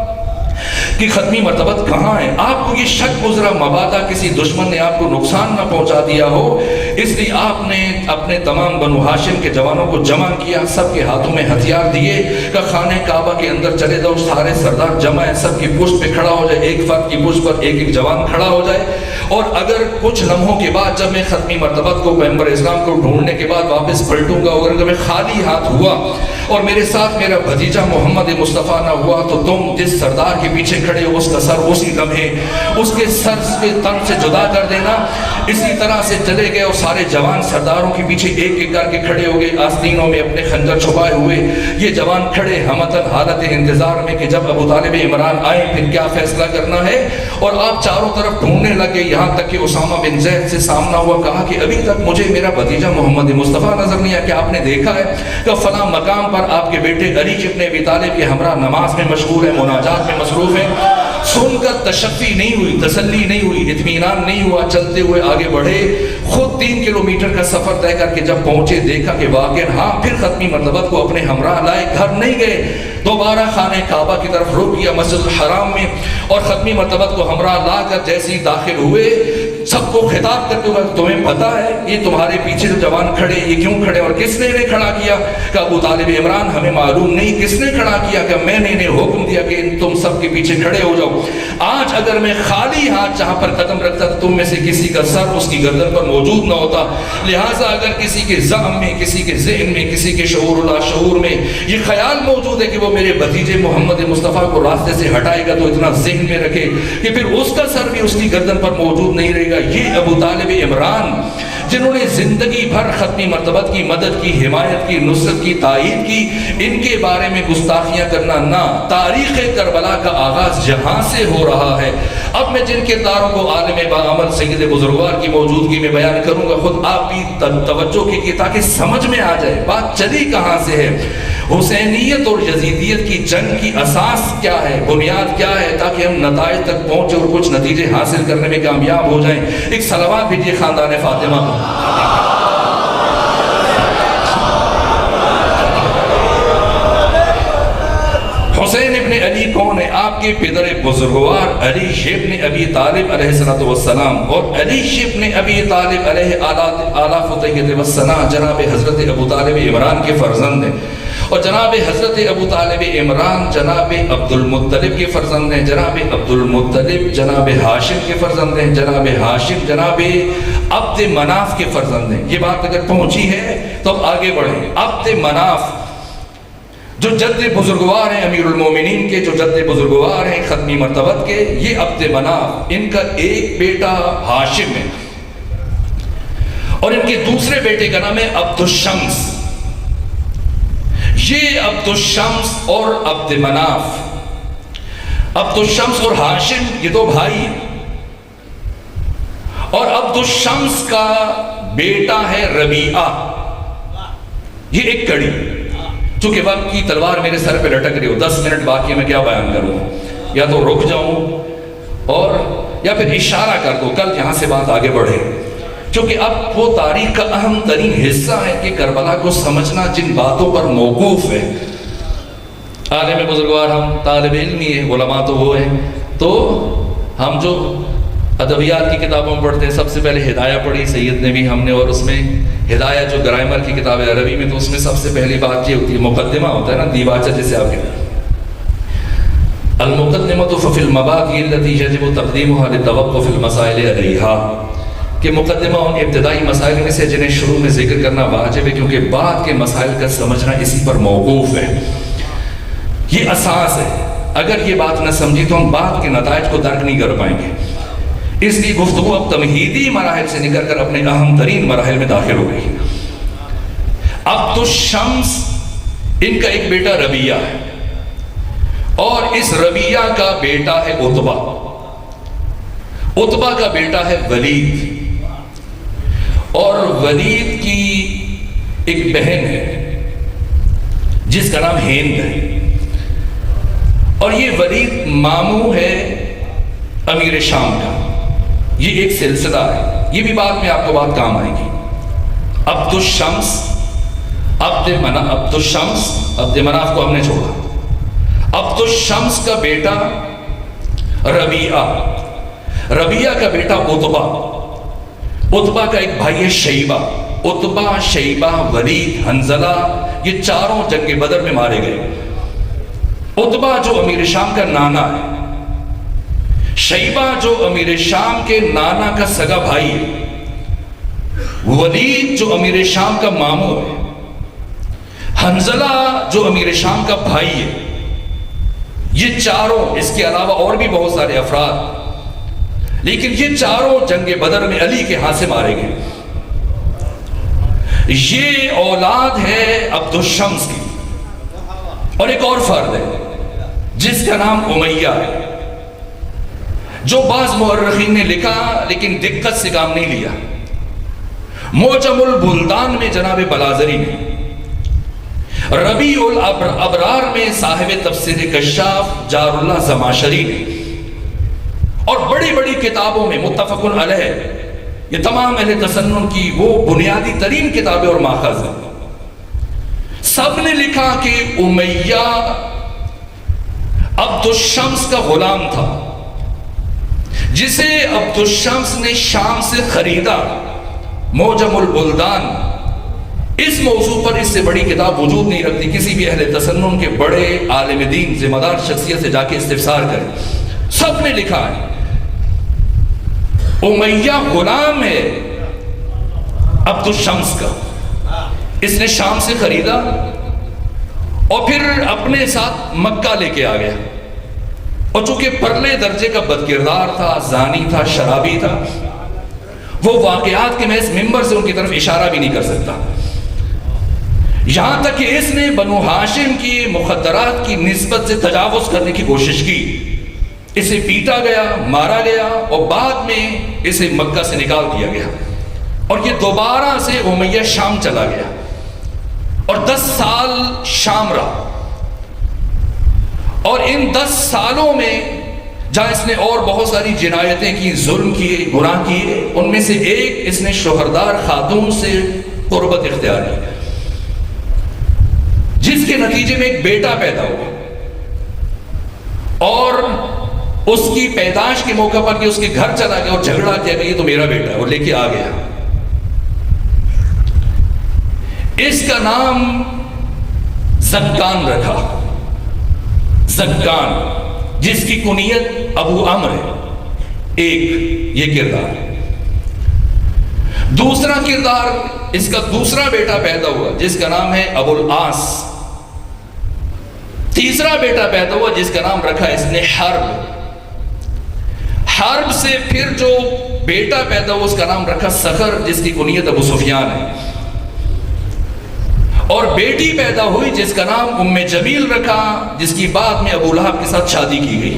کہ ختمی مرتبت کہاں ہے. آپ کو یہ شک گزرا مبادا کسی دشمن نے آپ کو نقصان نہ پہنچا دیا ہو، اس لیے آپ نے اپنے تمام بنو ہاشم کے جوانوں کو جمع کیا، سب کے ہاتھوں میں ہتھیار دیے کہ خانہ کعبہ کے اندر چلے جاؤ. سارے سردار جمع ہیں، سب کی پشت پہ کھڑا ہو جائے، ایک فرد کی پشت پر ایک ایک جوان کھڑا ہو جائے. اور اگر کچھ لمحوں کے بعد جب میں ختمی مرتبت کو پیغمبر اسلام کو ڈھونڈنے کے بعد واپس پلٹوں گا، اگر میں خالی ہاتھ ہوا اور میرے ساتھ میرا بھتیجا محمد مصطفیٰ نہ ہوا تو تم جس سردار کے پیچھے کھڑے ہو اس کا سر اسی لمحے اس کے سر کے تن سے جدا کر دینا. اسی طرح سے چلے گئے اور سارے جوان سرداروں کے پیچھے ایک ایک کر کے کھڑے ہو گئے، آستینوں میں اپنے خنجر چھپائے ہوئے. یہ جوان کھڑے ہمتن حالت انتظار میں کہ جب ابو طالب عمران آئے پھر کیا فیصلہ کرنا ہے. اور آپ چاروں طرف ڈھونڈنے لگے، یہاں تک کہ اسامہ بن زید سے سامنا ہوا. کہا کہ ابھی تک مجھے میرا بھتیجا محمد مصطفیٰ نظر نہیں آیا، کہ آپ نے دیکھا ہے کہ فلاں مقام پر آپ کے بیٹے علی ابن ابی طالب کے ہمراہ نماز میں مشغول ہے، مناجات میں مصروف ہیں. سن کر تشفی نہیں ہوئی، تسلی نہیں ہوئی، اطمینان نہیں ہوا. چلتے ہوئے آگے بڑھے، خود 3 کلومیٹر کا سفر طے کر کے جب پہنچے دیکھا کہ واقعا ہاں پھر ختمی مرتبت کو اپنے ہمراہ لائے، گھر نہیں گئے. دوبارہ خانہ کعبہ کی طرف رخ کیا مسجد الحرام میں، اور ختمی مرتبت کو ہمراہ لا کر جیسے ہی داخل ہوئے سب کو خطاب کرتے ہوئے تمہیں پتا ہے یہ تمہارے پیچھے جو جوان کھڑے یہ کیوں کھڑے اور کس نے انہیں کھڑا کیا؟ کہ ابو طالب عمران ہمیں معلوم نہیں کس نے کھڑا کیا، کہ میں نے انہیں حکم دیا کہ تم سب کے پیچھے کھڑے ہو جاؤ۔ آج اگر میں خالی ہاتھ جہاں پر قدم رکھتا تو تم میں سے کسی کا سر اس کی گردن پر موجود نہ ہوتا۔ لہٰذا اگر کسی کے ذہن میں، کسی کے ذہن میں، کسی کے شعور لا شعور میں یہ خیال موجود ہے کہ وہ میرے بھتیجے محمد مصطفیٰ کو راستے سے ہٹائے گا، تو اتنا ذہن میں رکھے کہ پھر اس کا سر بھی اس کی گردن پر موجود نہیں رہے گا۔ یہ ابو طالب عمران جنہوں نے زندگی بھر ختمی مرتبت کی مدد کی، حمایت کی، نصرت کی، تائید کی، ان کے بارے میں گستاخیاں کرنا نہ۔ تاریخ کربلا کا آغاز جہاں سے ہو رہا ہے۔ اب میں جن کرداروں کو عالم باعمل سید بزرگوار کی موجودگی میں بیان کروں گا، خود آپ بھی توجہ کیجیے تاکہ سمجھ میں آ جائے بات چلی کہاں سے ہے، حسینیت اور یزیدیت کی جنگ کی اساس کیا ہے، بنیاد کیا ہے، تاکہ ہم نتائج تک پہنچے اور کچھ نتیجے حاصل کرنے میں کامیاب ہو جائیں۔ ایک صلوات بھیجیے خاندان فاطمہ۔ حسین ابن علی کون ہے؟ آپ کے پدر بزرگوار علی ابن ابی طالب علیہ السلام، اور علی ابن ابی طالب علیہ آلاف طیبۃ والثناء جناب حضرت ابو طالب عمران کے فرزند ہیں، اور جناب حضرت ابو طالب عمران جناب عبد المطلب کے فرزند ہیں، جناب عبد المطلب جناب ہاشم کے فرزند ہیں، جناب ہاشم جناب عبد مناف کے فرزند ہیں۔ یہ بات اگر پہنچی ہے تو اب آگے بڑھیں۔ عبد مناف جو جد بزرگوار ہیں امیر المومنین کے، جو جد بزرگوار ہیں ختمی مرتبت کے، یہ عبد مناف، ان کا ایک بیٹا ہاشم ہے اور ان کے دوسرے بیٹے کا نام ہے عبد الشمس۔ یہ عبد الشمس اور عبد مناف، عبد الشمس اور ہاشم یہ دو بھائی ہیں، اور عبد الشمس کا بیٹا ہے ربیعہ۔ یہ ایک کڑی، چونکہ وقت کی تلوار میرے سر پہ لٹک رہی ہو، 10 منٹ باقی میں کیا بیان کروں، یا تو رک جاؤں اور یا پھر اشارہ کر دو، کل یہاں سے بات آگے بڑھے، کیونکہ اب وہ تاریخ کا اہم ترین حصہ ہے کہ کربلا کو سمجھنا جن باتوں پر موقوف ہے۔ عالم بزرگوار ہم طالب علم ہی ہیں، علماء تو وہ ہیں، تو ہم جو ادبیات کی کتابوں میں پڑھتے ہیں، سب سے پہلے ہدایہ پڑھی سید نے بھی ہم نے، اور اس میں ہدایہ جو گرامر کی کتاب ہے عربی میں، تو اس میں سب سے پہلی بات یہ ہوتی ہے، مقدمہ ہوتا ہے نا، دیباچہ جیسے آپ کہتے ہیں، المقدمۃ ففی المبادئ التي يجب تقدیمها للتوقف في المسائل علیہا، کہ مقدمہ ان ابتدائی مسائل میں سے جنہیں شروع میں ذکر کرنا واجب ہے، کیونکہ بعد کے مسائل کا سمجھنا اسی پر موقوف ہے۔ یہ اساس ہے، اگر یہ بات نہ سمجھی تو ہم بعد کے نتائج کو درک نہیں کر پائیں گے۔ اس لیے گفتگو اب تمہیدی مراحل سے نکل کر اپنے اہم ترین مراحل میں داخل ہو گئی۔ عبد الشمس ان کا ایک بیٹا ربیعہ ہے، اور اس ربیعہ کا بیٹا ہے عتبہ، عتبہ کا بیٹا ہے ولید، اور ولید کی ایک بہن ہے جس کا نام ہند ہے، اور یہ ولید ماموں ہے امیر شام کا۔ یہ ایک سلسلہ ہے، یہ بھی بعد میں آپ کو بات کام آئے گی۔ عبد الشمس، عبد مناف کو ہم نے چھوڑا، عبد الشمس کا بیٹا ربیعہ، ربیعہ کا بیٹا عتبہ، عتبہ کا ایک بھائی ہے شیبہ، عتبہ، شیبہ، ولید، حنظلہ، یہ چاروں جنگ بدر میں مارے گئے۔ عتبہ جو امیر شام کا نانا ہے، شیبہ جو امیر شام کے نانا کا سگا بھائی ہے، ولید جو امیر شام کا ماموں ہے، حنظلہ جو امیر شام کا بھائی ہے، یہ چاروں، اس کے علاوہ اور بھی بہت سارے افراد، لیکن یہ چاروں جنگ بدر میں علی کے ہاتھ سے مارے گئے۔ یہ اولاد ہے عبد الشمس کی، اور ایک اور فرد ہے جس کا نام امیہ ہے، جو بعض مورخین نے لکھا لیکن دقت سے کام نہیں لیا۔ معجم البلدان میں جناب بلازری نے، ربیع الابرار میں صاحب تفسیر کشاف جار اللہ زماشری نے، اور بڑی بڑی کتابوں میں متفق علیہ، یہ تمام اہل تسنن کی وہ بنیادی ترین کتابیں اور ماخذ ہیں، سب نے لکھا کہ امیہ عبد الشمس کا غلام تھا، جسے عبد الشمس نے شام سے خریدا، موجم البلدان، اس موضوع پر اس سے بڑی کتاب وجود نہیں رکھتی. کسی بھی اہل تسنن کے بڑے عالم دین ذمہ دار شخصیت سے جا کے استفسار کریں، سب نے لکھا ہے امیہ غلام ہے عبد الشمس کا. اس نے شام سے خریدا اور پھر اپنے ساتھ مکہ لے کے آ گیا، اور چونکہ پرلے درجے کا بد کردار تھا، زانی تھا، شرابی تھا، وہ واقعات کے محض ممبر سے ان کی طرف اشارہ بھی نہیں کر سکتا. یہاں تک کہ اس نے بنو ہاشم کی مخدرات کی نسبت سے تجاوز کرنے کی کوشش کی. اسے پیٹا گیا، مارا گیا، اور بعد میں اسے مکہ سے نکال دیا گیا، اور یہ دوبارہ سے امیہ شام چلا گیا اور 10 سال شام رہا. اور ان 10 سالوں میں جہاں اس نے اور بہت ساری جنایتیں کی، ظلم کیے، گناہ کیے، ان میں سے ایک اس نے شوہردار خاتون سے قربت اختیار کی، جس کے نتیجے میں ایک بیٹا پیدا ہوا. اور اس کی پیدائش کے موقع پر کہ اس کے گھر چلا گیا اور جھگڑا کیا کہ یہ تو میرا بیٹا ہے، اور لے کے آ گیا. اس کا نام زکان رکھا، زکان، جس کی کنیت ابو عمر ہے. ایک یہ کردار. دوسرا کردار، اس کا دوسرا بیٹا پیدا ہوا جس کا نام ہے ابو العاص. تیسرا بیٹا پیدا ہوا جس کا نام رکھا اس نے حرب. حرب سے پھر جو بیٹا پیدا ہوا اس کا نام رکھا سخر، جس کی کنیت ابو سفیان ہے. اور بیٹی پیدا ہوئی جس کا نام ام جمیل رکھا، جس کی بعد میں ابو لہب کے ساتھ شادی کی گئی.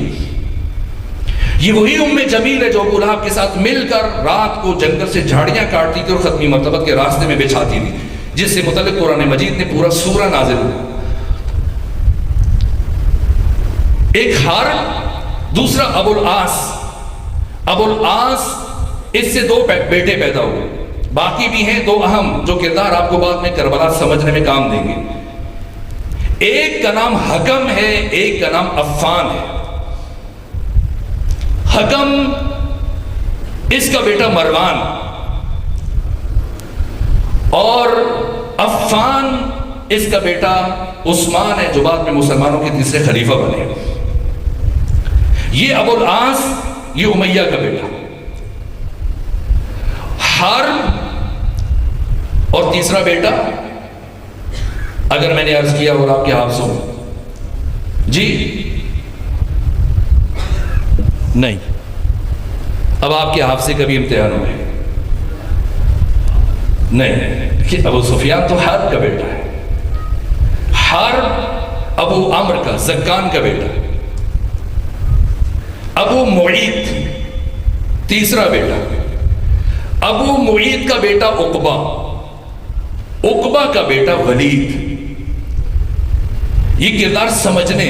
یہ وہی ام جمیل ہے جو ابو لہب کے ساتھ مل کر رات کو جنگل سے جھاڑیاں کاٹتی تھی اور ختمی مرتبت کے راستے میں بچھاتی تھی، جس سے متعلق قرآن مجید نے پورا سورہ نازل ہوا. ایک حرب، دوسرا ابو العاص. ابو العاص، اس سے 2 بیٹے پیدا ہوئے. باقی بھی ہیں 2 اہم جو کردار آپ کو بعد میں کربلا سمجھنے میں کام دیں گے. ایک کا نام حکم ہے، ایک کا نام عفان ہے. حکم، اس کا بیٹا مروان، اور عفان اس کا بیٹا عثمان ہے جو بعد میں مسلمانوں کے تیسرے خلیفہ بنے. یہ ابو العاص، یہ امیہ کا بیٹا. حرب اور تیسرا بیٹا، اگر میں نے عرض کیا اور آپ کے حافظوں جی نہیں، اب آپ کے حافظے کا بھی امتحان ہو گئے. نہیں کہ ابو سفیان تو حرب کا بیٹا ہے. حرب ابو عمر کا، زکان کا بیٹا. ابو معید تیسرا بیٹا. ابو معید کا بیٹا عقبہ، عقبہ کا بیٹا ولید. یہ کردار سمجھنے.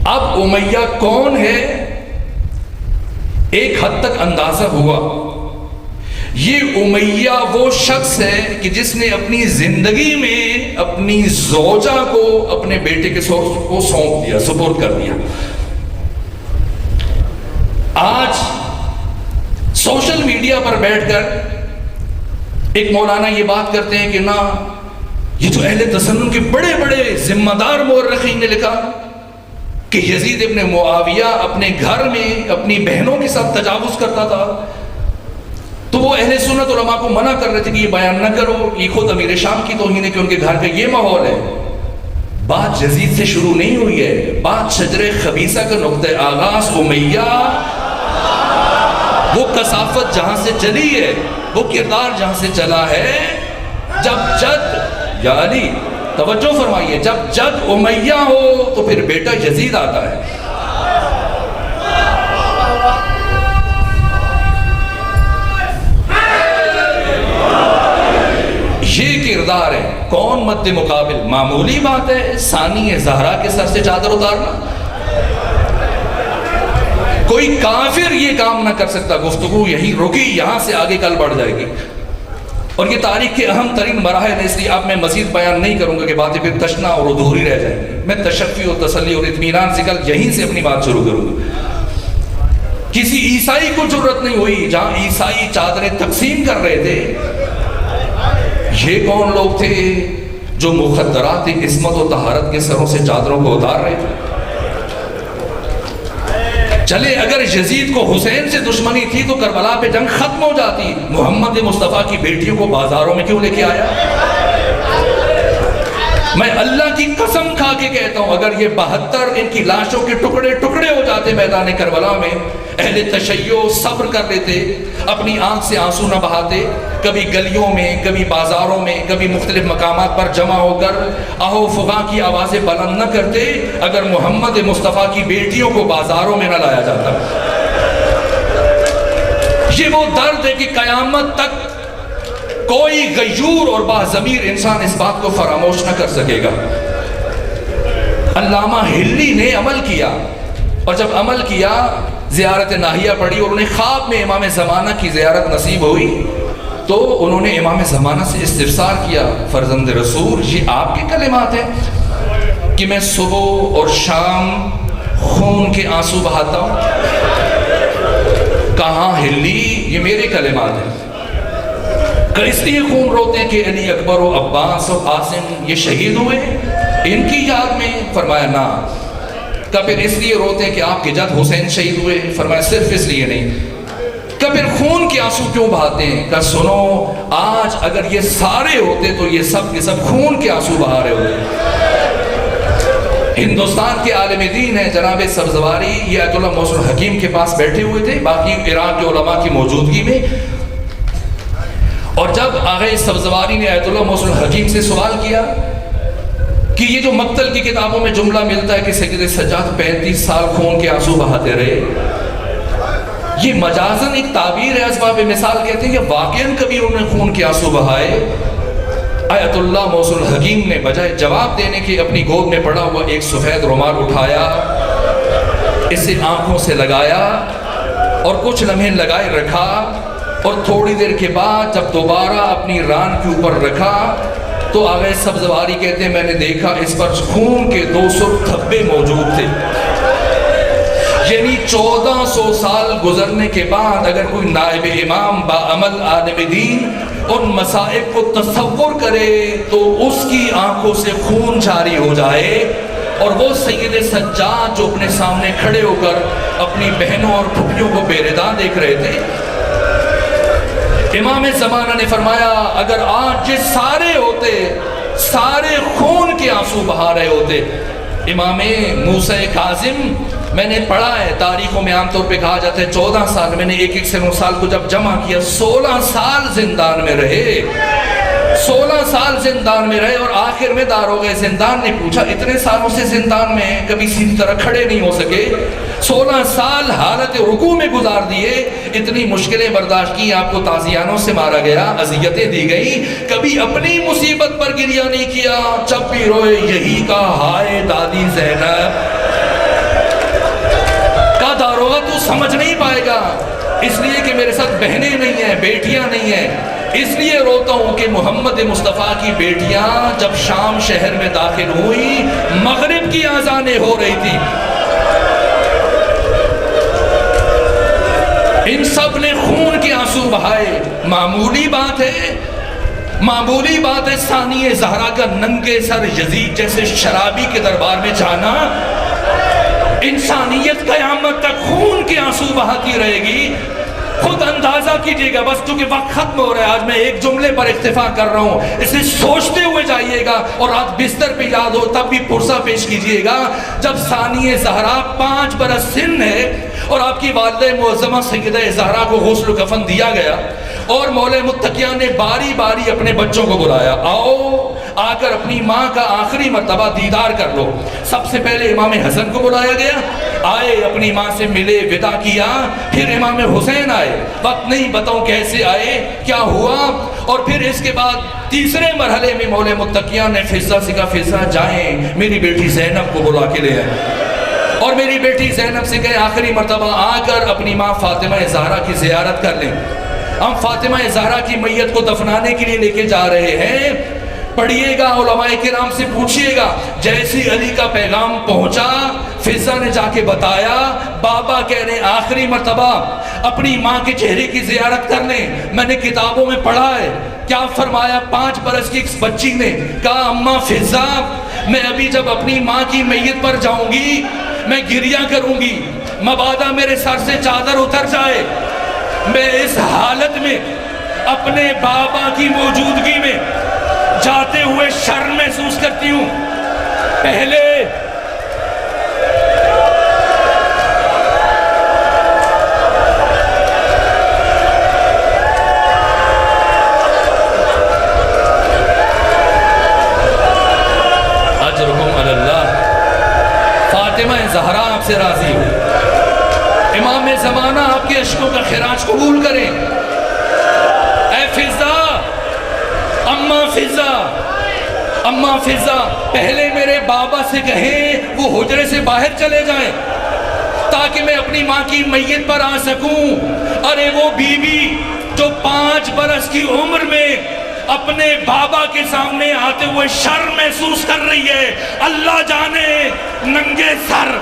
اب امیہ کون ہے ایک حد تک اندازہ ہوا. یہ امیہ وہ شخص ہے کہ جس نے اپنی زندگی میں اپنی زوجہ کو اپنے بیٹے کے کو سونپ دیا، سپورٹ کر دیا. آج سوشل میڈیا پر بیٹھ کر ایک مولانا یہ بات کرتے ہیں کہ نہ، یہ تو اہل تسنن کے بڑے بڑے ذمہ دار مورخین نے لکھا کہ یزید ابن معاویہ اپنے گھر میں اپنی بہنوں کے ساتھ تجاوز کرتا تھا، تو وہ اہل سنت علماء کو منع کر رہے تھے کہ یہ بیان نہ کرو، یہ خود امیر شام کی توہین ہے کہ ان کے گھر کا یہ ماحول ہے. بات یزید سے شروع نہیں ہوئی ہے، بات شجر خبیثہ کا نقطہ آغاز امیہ، وہ کثافت جہاں سے چلی ہے، وہ کردار جہاں سے چلا ہے. جب جد، یا علی توجہ فرمائیے، جب جد امیہ ہو تو پھر بیٹا یزید آتا ہے. یہ کردار ہے. کون مد مقابل؟ معمولی بات ہے، ثانی زہرا کے سر سے چادر اتارنا. کوئی کافر یہ کام نہ کر سکتا. گفتگو یہی رکی، یہاں سے آگے کل بڑھ جائے گی. اور یہ تاریخ کے اہم ترین مراحل ہیں، اس لیے اب میں مزید بیان نہیں کروں گا کہ باتیں پھر تشنا اور ادھوری رہ جائیں گی. میں تشفی اور تسلی اور اطمینان سے کل یہیں سے اپنی بات شروع کروں گا. کسی عیسائی کو جرت نہیں ہوئی جہاں عیسائی چادریں تقسیم کر رہے تھے. یہ کون لوگ تھے جو مخدرات عصمت و طہارت کے سروں سے چادروں کو اتار رہے تھے؟ چلے اگر یزید کو حسین سے دشمنی تھی تو کربلا پہ جنگ ختم ہو جاتی. محمد مصطفیٰ کی بیٹیوں کو بازاروں میں کیوں لے کے آیا؟ میں اللہ کی قسم کھا کے کہتا ہوں اگر یہ 72 ان کی لاشوں کے ٹکڑے ٹکڑے ہو جاتے میدان کربلا میں، اہل تشیع صبر کر لیتے، اپنی آنکھ سے آنسو نہ بہاتے، کبھی گلیوں میں، کبھی بازاروں میں، کبھی مختلف مقامات پر جمع ہو کر آہو فغاں کی آوازیں بلند نہ کرتے اگر محمد مصطفیٰ کی بیٹیوں کو بازاروں میں نہ لایا جاتا. یہ وہ درد ہے کہ قیامت تک کوئی غیور اور باضمیر انسان اس بات کو فراموش نہ کر سکے گا. علامہ ہلی نے عمل کیا، اور جب عمل کیا زیارت ناہیہ پڑھی اور انہیں خواب میں امام زمانہ کی زیارت نصیب ہوئی تو انہوں نے امام زمانہ سے استفسار کیا، فرزند رسول یہ آپ کے کلمات ہیں کہ میں صبح اور شام خون کے آنسو بہاتا ہوں؟ کہاں ہلی یہ میرے کلمات ہیں. کہ اس لیے خون روتے ہیں کہ علی اکبر و عباس و قاسم یہ شہید ہوئے ان کی یاد میں؟ فرمایا نہ. کہ پھر اس لیے روتے ہیں کہ آپ کے جد حسین شہید ہوئے؟ فرمایا صرف اس لیے نہیں. کہ پھر خون کے آنسو کیوں بہاتے ہیں؟ کہ سنو آج اگر یہ سارے ہوتے تو یہ سب کے سب خون کے آنسو بہا رہے ہوتے. ہندوستان کے عالم دین ہیں جناب سبزواری، یہ آیت اللہ محسن حکیم کے پاس بیٹھے ہوئے تھے باقی عراق کے علماء کی موجودگی میں، اور جب آغا سبزواری نے آیت اللہ محسن حکیم سے سوال کیا کہ یہ جو مقتل کی کتابوں میں جملہ ملتا ہے کہ سید سجاد 35 سال خون کے آنسو بہاتے رہے، یہ مجازن ایک تعبیر ہے، اسباب مثال کہتے ہیں کہ واقعاً کبھی انہوں نے خون کے آنسو بہائے؟ آیت اللہ محسن حکیم نے بجائے جواب دینے کے اپنی گود میں پڑا ہوا ایک سفید رومال اٹھایا، اسے آنکھوں سے لگایا اور کچھ لمحے لگائے رکھا، اور تھوڑی دیر کے بعد جب دوبارہ اپنی ران کے اوپر رکھا تو آغا سبزواری کہتے ہیں میں نے دیکھا اس پر خون کے 200 دھبے موجود تھے. یعنی 1400 سال گزرنے کے بعد اگر کوئی نائب امام با عمل عالم دین ان مصائب کو تصور کرے تو اس کی آنکھوں سے خون جاری ہو جائے. اور وہ سید سجاد جو اپنے سامنے کھڑے ہو کر اپنی بہنوں اور پھوپھیوں کو بے ردا دیکھ رہے تھے، امام زمانہ نے فرمایا اگر آج یہ سارے ہوتے، سارے خون کے آنسو بہا رہے ہوتے. امام موسیٰ کاظم میں نے پڑھا ہے تاریخوں میں عام طور پہ کہا جاتا ہے 14 سال، میں نے ایک سے 9 سال کو جب جمع کیا 16 سال زندان میں رہے، 16 سال زندان میں رہے، اور آخر میں داروغہ زندان نے پوچھا اتنے سالوں سے زندان میں کبھی سیدھی طرح کھڑے نہیں ہو سکے، 16 سال حالت رکوع میں گزار دیے، اتنی مشکلیں برداشت کی، آپ کو تازیانوں سے مارا گیا، اذیتیں دی گئی، کبھی اپنی مصیبت پر گریہ نہیں کیا، جب بھی روئے یہی کا ہائے دادی زینب. کا داروغہ تو سمجھ نہیں پائے گا، اس لیے کہ میرے ساتھ بہنیں نہیں ہیں، بیٹیاں نہیں ہیں، اس لیے روتا ہوں کہ محمد مصطفیٰ کی بیٹیاں جب شام شہر میں داخل ہوئی مغرب کی اذانیں ہو رہی تھی، ان سب نے خون کے آنسو بہائے. معمولی بات ہے، معمولی بات ہے ثانی زہرا کا ننگے سر یزید جیسے شرابی کے دربار میں جانا؟ انسانیت قیامت تک خون کے آنسو بہاتی رہے گی. خود اندازہ کیجئے گا، بس چونکہ وقت ختم ہو رہا ہے آج میں ایک جملے پر اکتفا کر رہا ہوں، اسے سوچتے ہوئے جائیے گا، اور رات بستر پہ یاد ہو تب بھی پرسہ پیش کیجئے گا جب ثانی زہرا 5 برس سن ہے اور آپ کی والدہ معظمہ سیدہ زہرا کو غسل و کفن دیا گیا، اور مولا متقیہ نے باری باری اپنے بچوں کو بلایا، آؤ آ کر اپنی ماں کا آخری مرتبہ دیدار کر لو. سب سے پہلے امام حسن کو بلایا گیا، آئے اپنی ماں سے ملے، ودا کیا، پھر امام حسین آئے، وقت نہیں بتاؤں کیسے آئے، کیا ہوا، اور پھر اس کے بعد تیسرے مرحلے میں مولا متقیہ نے فضہ سے کہا فضہ جائیں میری بیٹی زینب کو بلا کے لے آئے، اور میری بیٹی زینب سے کہے آخری مرتبہ آ کر اپنی ماں فاطمہ زہرا کی زیارت کر لیں. ہم فاطمہ زہرا کی میت کو دفنانے کے لیے لے کے جا رہے ہیں. پڑھیے گا، علماء کرام سے پوچھئے گا۔ جیسی علی کا پیغام پہنچا، فضا نے جا کے بتایا، بابا کہہ رہے آخری مرتبہ اپنی ماں کے چہرے کی زیارت کر لیں۔ میں نے کتابوں میں پڑھا ہے، کیا فرمایا، 5 برس کی ایک بچی نے کہا اماں فضا میں ابھی جب اپنی ماں کی میت پر جاؤں گی میں گریہ کروں گی، مبادا میرے سر سے چادر اتر جائے، میں اس حالت میں اپنے بابا کی موجودگی میں جاتے ہوئے شرم محسوس کرتی ہوں۔ پہلے اجرکم علی اللہ، فاطمہ زہرا آپ سے راضی ہو، امام زمانہ آپ کے عشقوں کا خراج قبول کریں۔ اے فضا، اماں فضا، اماں فضا، پہلے میرے بابا سے کہیں وہ حجرے سے باہر چلے جائیں تاکہ میں اپنی ماں کی میت پر آ سکوں۔ ارے وہ بی بی جو 5 برس کی عمر میں اپنے بابا کے سامنے آتے ہوئے شرم محسوس کر رہی ہے، اللہ جانے ننگے سر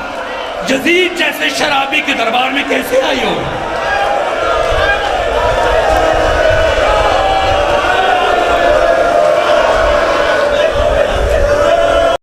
یزید جیسے شرابی کے دربار میں کیسے آئی ہو۔